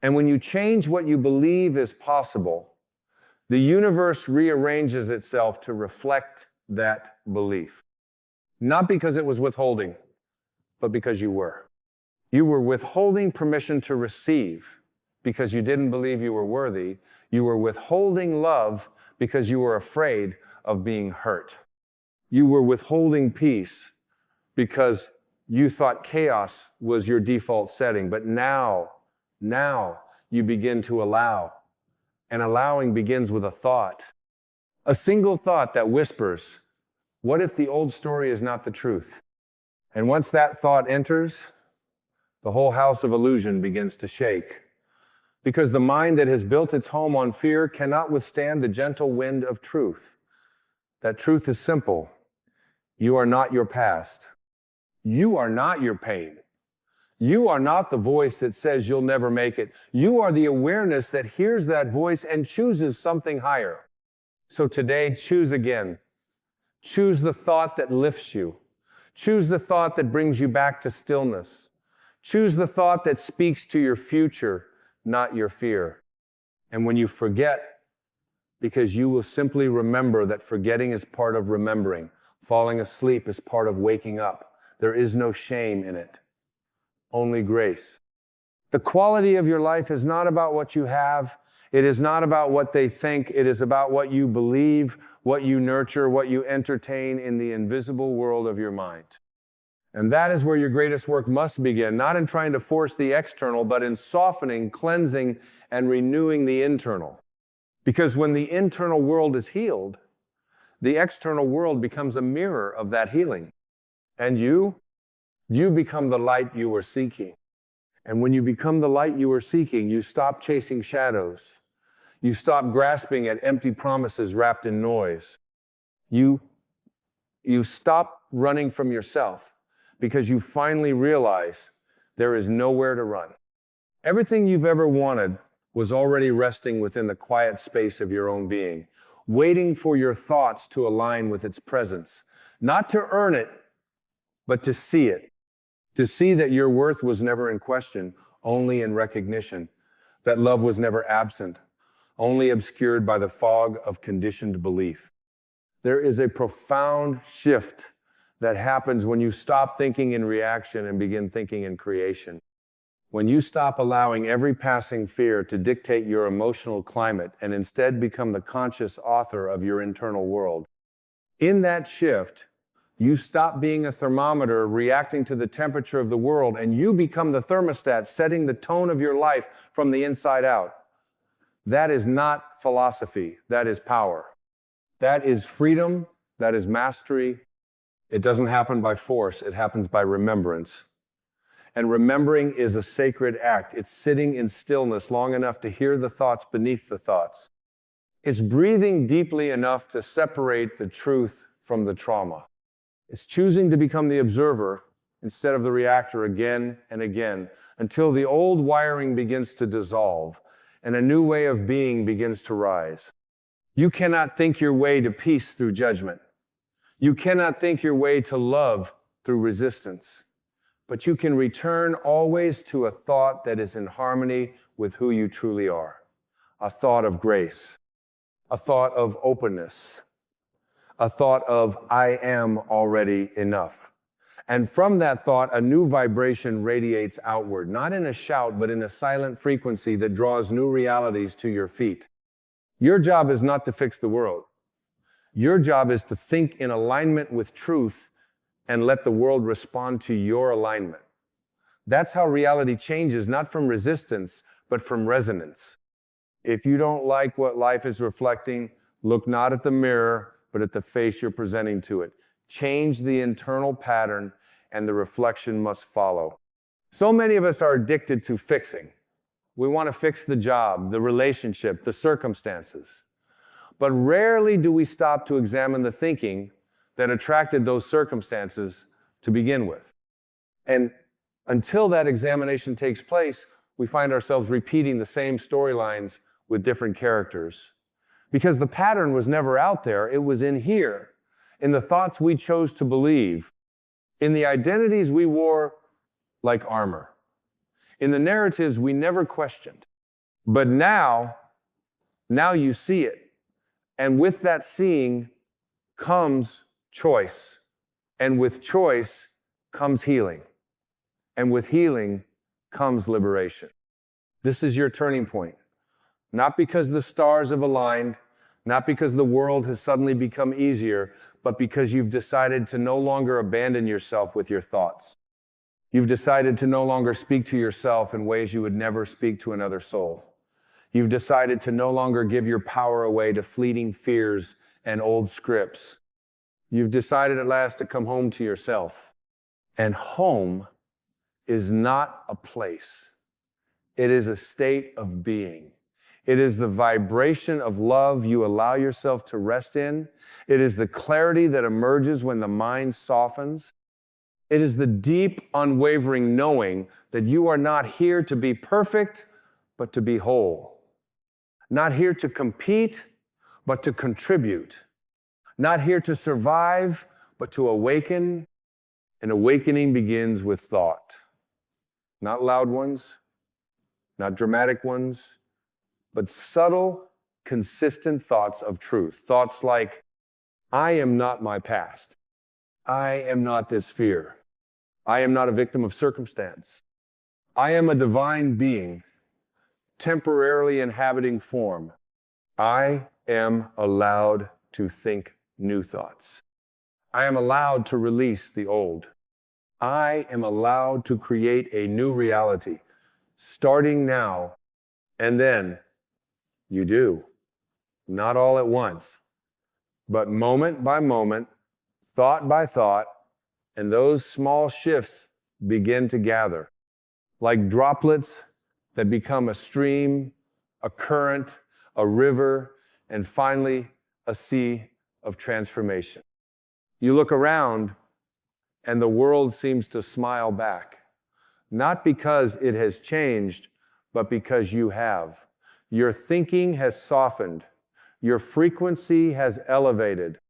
And when you change what you believe is possible, the universe rearranges itself to reflect that belief. Not because it was withholding, but because you were. You were withholding permission to receive because you didn't believe you were worthy. You were withholding love because you were afraid of being hurt. You were withholding peace because you thought chaos was your default setting. But now you begin to allow. And allowing begins with a thought. A single thought that whispers, what if the old story is not the truth? And once that thought enters, the whole house of illusion begins to shake. Because the mind that has built its home on fear cannot withstand the gentle wind of truth. That truth is simple. You are not your past. You are not your pain. You are not the voice that says you'll never make it. You are the awareness that hears that voice and chooses something higher. So today, choose again. Choose the thought that lifts you. Choose the thought that brings you back to stillness. Choose the thought that speaks to your future, not your fear. And when you forget because you will simply remember that forgetting is part of remembering. Falling asleep is part of waking up. There is no shame in it, only grace. The quality of your life is not about what you have. It is not about what they think. It is about what you believe, what you nurture, what you entertain in the invisible world of your mind. And that is where your greatest work must begin, not in trying to force the external, but in softening, cleansing, and renewing the internal. Because when the internal world is healed, the external world becomes a mirror of that healing. And you become the light you were seeking. And when you become the light you were seeking, you stop chasing shadows. You stop grasping at empty promises wrapped in noise. You stop running from yourself because you finally realize there is nowhere to run. Everything you've ever wanted was already resting within the quiet space of your own being, waiting for your thoughts to align with its presence, not to earn it, but to see it. To see that your worth was never in question, only in recognition. That love was never absent, only obscured by the fog of conditioned belief. There is a profound shift that happens when you stop thinking in reaction and begin thinking in creation. When you stop allowing every passing fear to dictate your emotional climate and instead become the conscious author of your internal world. In that shift, you stop being a thermometer reacting to the temperature of the world, and you become the thermostat setting the tone of your life from the inside out. That is not philosophy. That is power. That is freedom. That is mastery. It doesn't happen by force. It happens by remembrance. And remembering is a sacred act. It's sitting in stillness long enough to hear the thoughts beneath the thoughts. It's breathing deeply enough to separate the truth from the trauma. It's choosing to become the observer instead of the reactor again and again until the old wiring begins to dissolve and a new way of being begins to rise. You cannot think your way to peace through judgment. You cannot think your way to love through resistance. But you can return always to a thought that is in harmony with who you truly are. A thought of grace. A thought of openness. A thought of, I am already enough. And from that thought, a new vibration radiates outward, not in a shout, but in a silent frequency that draws new realities to your feet. Your job is not to fix the world. Your job is to think in alignment with truth and let the world respond to your alignment. That's how reality changes, not from resistance, but from resonance. If you don't like what life is reflecting, look not at the mirror, but at the face you're presenting to it. Change the internal pattern, and the reflection must follow. So many of us are addicted to fixing. We want to fix the job, the relationship, the circumstances. But rarely do we stop to examine the thinking that attracted those circumstances to begin with. And until that examination takes place, we find ourselves repeating the same storylines with different characters. Because the pattern was never out there, it was in here, in the thoughts we chose to believe, in the identities we wore like armor, in the narratives we never questioned. But now you see it. And with that seeing comes choice. And with choice comes healing. And with healing comes liberation. This is your turning point. Not because the stars have aligned, not because the world has suddenly become easier, but because you've decided to no longer abandon yourself with your thoughts. You've decided to no longer speak to yourself in ways you would never speak to another soul. You've decided to no longer give your power away to fleeting fears and old scripts. You've decided at last to come home to yourself. And home is not a place. It is a state of being. It is the vibration of love you allow yourself to rest in. It is the clarity that emerges when the mind softens. It is the deep, unwavering knowing that you are not here to be perfect, but to be whole. Not here to compete, but to contribute. Not here to survive, but to awaken. And awakening begins with thought. Not loud ones, not dramatic ones, but subtle, consistent thoughts of truth. Thoughts like, I am not my past. I am not this fear. I am not a victim of circumstance. I am a divine being, temporarily inhabiting form. I am allowed to think new thoughts. I am allowed to release the old. I am allowed to create a new reality, starting now, and then you do. Not all at once, but moment by moment, thought by thought, and those small shifts begin to gather, like droplets that become a stream, a current, a river, and finally a sea of transformation. You look around and the world seems to smile back, not because it has changed, but because you have. Your thinking has softened, your frequency has elevated,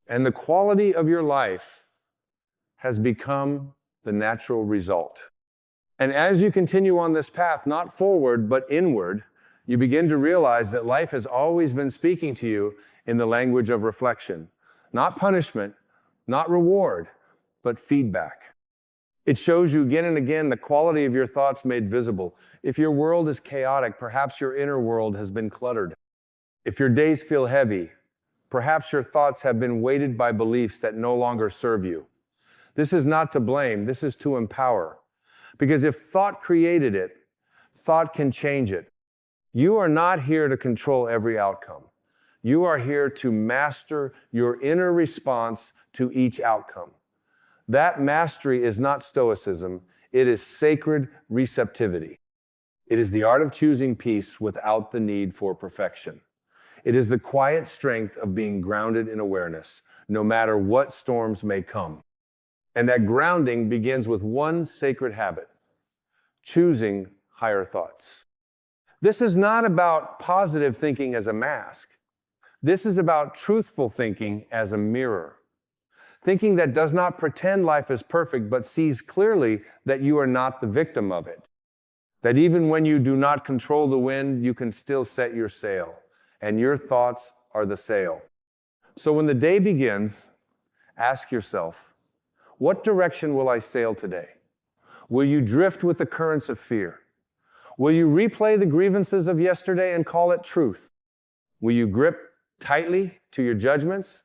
and the quality of your life has become the natural result. And as you continue on this path, not forward, but inward, you begin to realize that life has always been speaking to you in the language of reflection. Not punishment, not reward, but feedback. It shows you again and again the quality of your thoughts made visible. If your world is chaotic, perhaps your inner world has been cluttered. If your days feel heavy, perhaps your thoughts have been weighted by beliefs that no longer serve you. This is not to blame, this is to empower. Because if thought created it, thought can change it. You are not here to control every outcome. You are here to master your inner response to each outcome. That mastery is not stoicism, it is sacred receptivity. It is the art of choosing peace without the need for perfection. It is the quiet strength of being grounded in awareness, no matter what storms may come. And that grounding begins with one sacred habit: choosing higher thoughts. This is not about positive thinking as a mask. This is about truthful thinking as a mirror. Thinking that does not pretend life is perfect, but sees clearly that you are not the victim of it. That even when you do not control the wind, you can still set your sail, and your thoughts are the sail. So when the day begins, ask yourself, what direction will I sail today? Will you drift with the currents of fear? Will you replay the grievances of yesterday and call it truth? Will you grip tightly to your judgments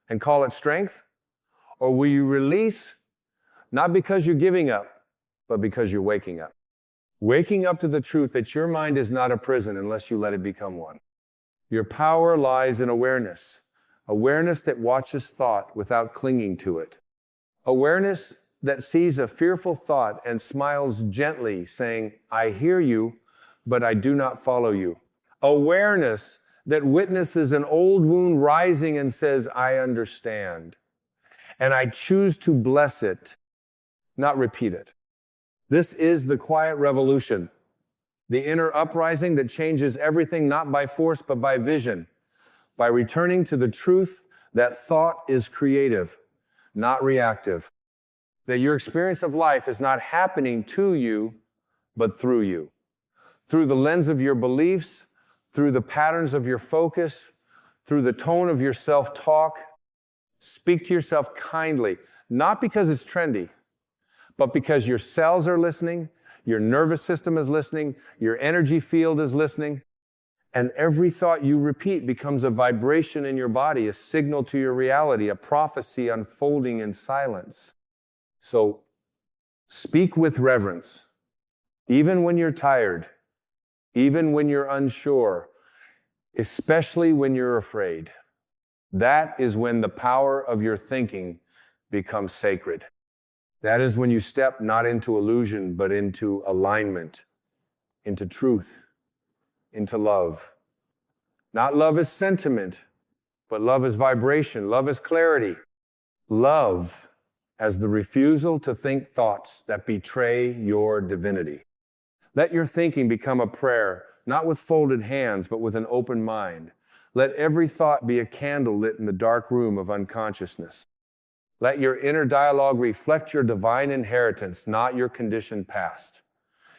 and call it strength? Or will you release, not because you're giving up, but because you're waking up? Waking up to the truth that your mind is not a prison unless you let it become one. Your power lies in awareness. Awareness that watches thought without clinging to it. Awareness that sees a fearful thought and smiles gently, saying, I hear you, but I do not follow you. Awareness that witnesses an old wound rising and says, I understand. And I choose to bless it, not repeat it. This is the quiet revolution, the inner uprising that changes everything not by force but by vision, by returning to the truth that thought is creative, not reactive, that your experience of life is not happening to you, but through you, through the lens of your beliefs, through the patterns of your focus, through the tone of your self-talk. Speak to yourself kindly, not because it's trendy, but because your cells are listening, your nervous system is listening, your energy field is listening, and every thought you repeat becomes a vibration in your body, a signal to your reality, a prophecy unfolding in silence. So speak with reverence, even when you're tired, even when you're unsure, especially when you're afraid. That is when the power of your thinking becomes sacred. That is when you step not into illusion, but into alignment, into truth, into love. Not love as sentiment, but love as vibration, love as clarity. Love as the refusal to think thoughts that betray your divinity. Let your thinking become a prayer, not with folded hands, but with an open mind. Let every thought be a candle lit in the dark room of unconsciousness. Let your inner dialogue reflect your divine inheritance, not your conditioned past.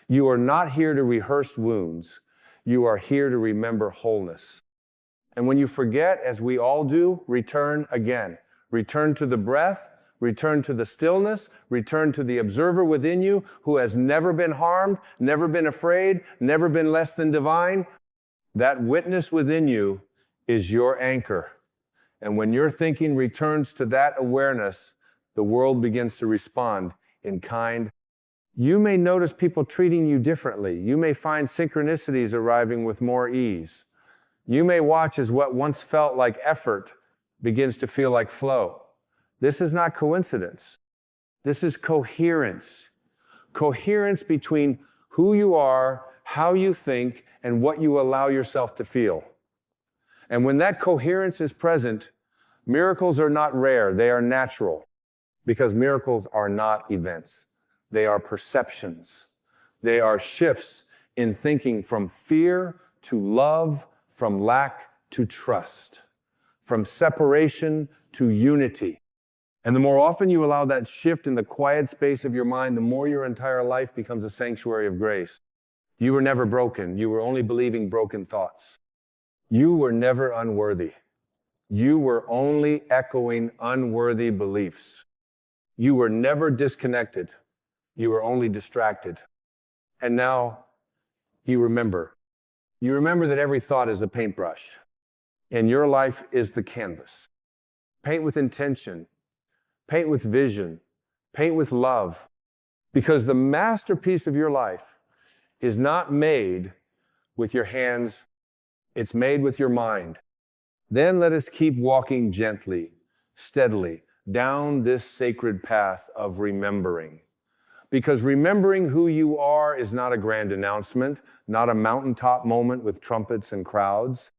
You are not here to rehearse wounds. You are here to remember wholeness. And when you forget, as we all do, return again. Return to the breath, return to the stillness, return to the observer within you who has never been harmed, never been afraid, never been less than divine. That witness within you is your anchor. And when your thinking returns to that awareness, the world begins to respond in kind. You may notice people treating you differently. You may find synchronicities arriving with more ease. You may watch as what once felt like effort begins to feel like flow. This is not coincidence. This is coherence. Coherence between who you are, how you think, and what you allow yourself to feel. And when that coherence is present, miracles are not rare, they are natural, because miracles are not events. They are perceptions. They are shifts in thinking from fear to love, from lack to trust, from separation to unity. And the more often you allow that shift in the quiet space of your mind, the more your entire life becomes a sanctuary of grace. You were never broken. You were only believing broken thoughts. You were never unworthy. You were only echoing unworthy beliefs. You were never disconnected. You were only distracted. And now you remember. You remember that every thought is a paintbrush, and your life is the canvas. Paint with intention. Paint with vision. Paint with love. Because the masterpiece of your life is not made with your hands, it's made with your mind. Then let us keep walking gently, steadily, down this sacred path of remembering. Because remembering who you are is not a grand announcement, not a mountaintop moment with trumpets and crowds.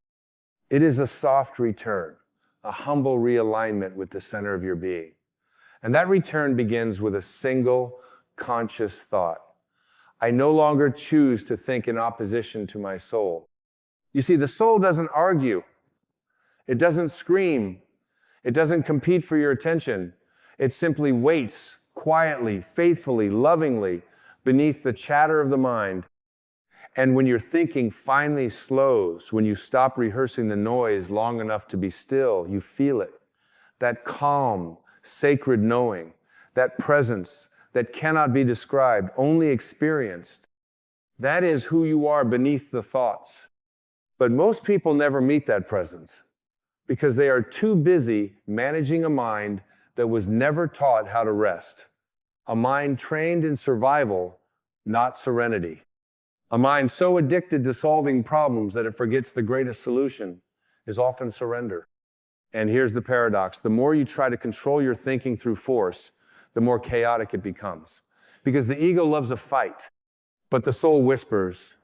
It is a soft return, a humble realignment with the center of your being. And that return begins with a single conscious thought. I no longer choose to think in opposition to my soul. You see, the soul doesn't argue. It doesn't scream. It doesn't compete for your attention. It simply waits quietly, faithfully, lovingly beneath the chatter of the mind. And when your thinking finally slows, when you stop rehearsing the noise long enough to be still, you feel it. That calm, sacred knowing, that presence that cannot be described, only experienced. That is who you are beneath the thoughts. But most people never meet that presence because they are too busy managing a mind that was never taught how to rest. A mind trained in survival, not serenity. A mind so addicted to solving problems that it forgets the greatest solution is often surrender. And here's the paradox. The more you try to control your thinking through force, the more chaotic it becomes. Because the ego loves a fight, but the soul whispers,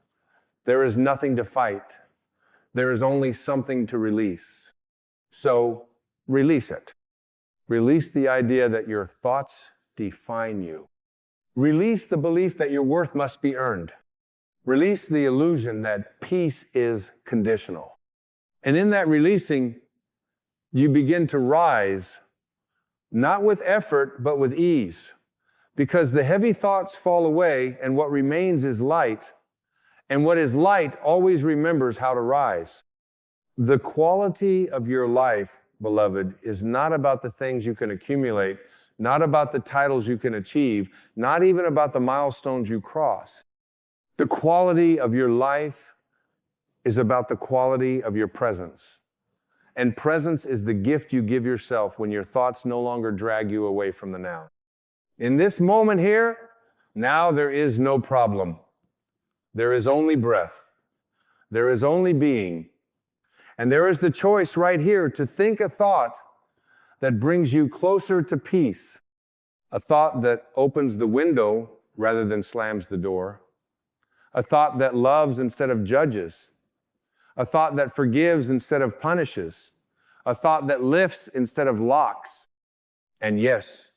there is nothing to fight. There is only something to release. So release it. Release the idea that your thoughts define you. Release the belief that your worth must be earned. Release the illusion that peace is conditional. And in that releasing, you begin to rise, not with effort, but with ease. Because the heavy thoughts fall away, and what remains is light. And what is light always remembers how to rise. The quality of your life, beloved, is not about the things you can accumulate, not about the titles you can achieve, not even about the milestones you cross. The quality of your life is about the quality of your presence. And presence is the gift you give yourself when your thoughts no longer drag you away from the now. In this moment here, now there is no problem. There is only breath. There is only being. And there is the choice right here to think a thought that brings you closer to peace. A thought that opens the window rather than slams the door. A thought that loves instead of judges. A thought that forgives instead of punishes. A thought that lifts instead of locks. And yes,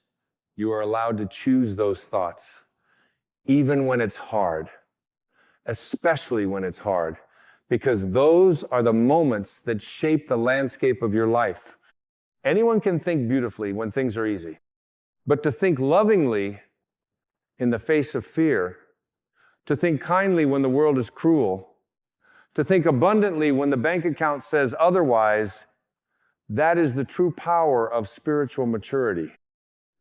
you are allowed to choose those thoughts, even when it's hard, especially when it's hard, because those are the moments that shape the landscape of your life. Anyone can think beautifully when things are easy, but to think lovingly in the face of fear, to think kindly when the world is cruel, To think abundantly when the bank account says otherwise, that is the true power of spiritual maturity.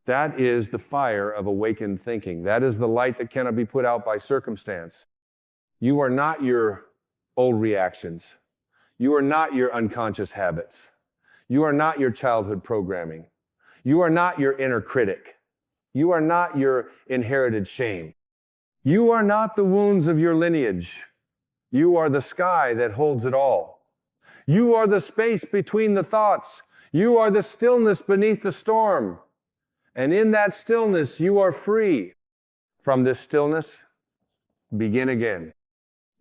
That is the fire of awakened thinking. That is the light that cannot be put out by circumstance. You are not your old reactions. You are not your unconscious habits. You are not your childhood programming. You are not your inner critic. You are not your inherited shame. You are not the wounds of your lineage. You are the sky that holds it all. You are the space between the thoughts. You are the stillness beneath the storm. And in that stillness, you are free. From this stillness, begin again.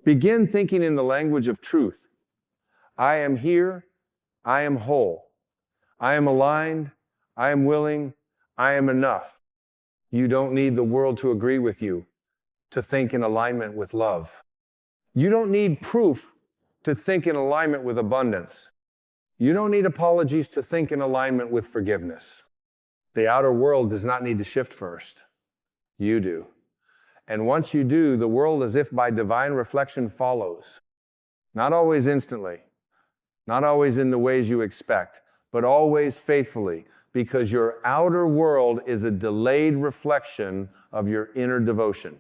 Begin thinking in the language of truth. I am here. I am whole. I am aligned. I am willing. I am enough. You don't need the world to agree with you to think in alignment with love. You don't need proof to think in alignment with abundance. You don't need apologies to think in alignment with forgiveness. The outer world does not need to shift first. You do. And once you do, the world, as if by divine reflection, follows. Not always instantly, not always in the ways you expect, but always faithfully, because your outer world is a delayed reflection of your inner devotion.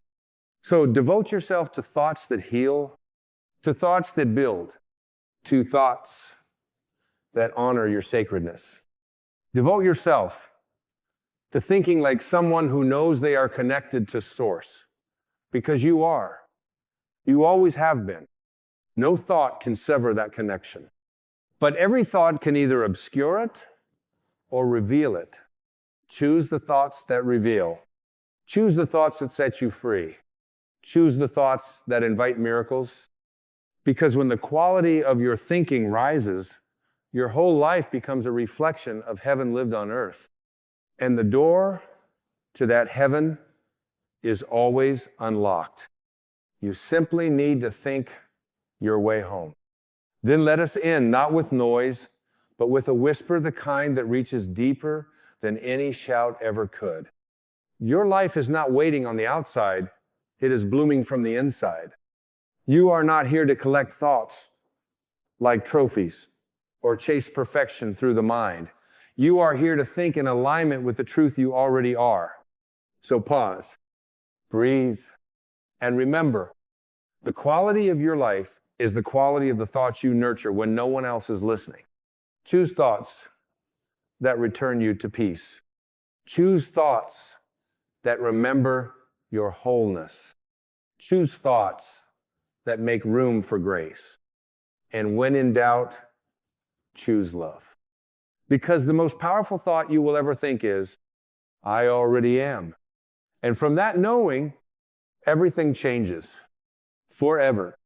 So devote yourself to thoughts that heal, to thoughts that build, to thoughts that honor your sacredness. Devote yourself to thinking like someone who knows they are connected to Source, because you are. You always have been. No thought can sever that connection. But every thought can either obscure it or reveal it. Choose the thoughts that reveal. Choose the thoughts that set you free. Choose the thoughts that invite miracles. Because when the quality of your thinking rises, your whole life becomes a reflection of heaven lived on earth. And the door to that heaven is always unlocked. You simply need to think your way home. Then let us in, not with noise, but with a whisper, the kind that reaches deeper than any shout ever could. Your life is not waiting on the outside. It is blooming from the inside. You are not here to collect thoughts like trophies or chase perfection through the mind. You are here to think in alignment with the truth you already are. So pause, breathe, and remember, the quality of your life is the quality of the thoughts you nurture when no one else is listening. Choose thoughts that return you to peace. Choose thoughts that remember your wholeness. Choose thoughts that make room for grace. And when in doubt, choose love. Because the most powerful thought you will ever think is, I already am. And from that knowing, everything changes forever.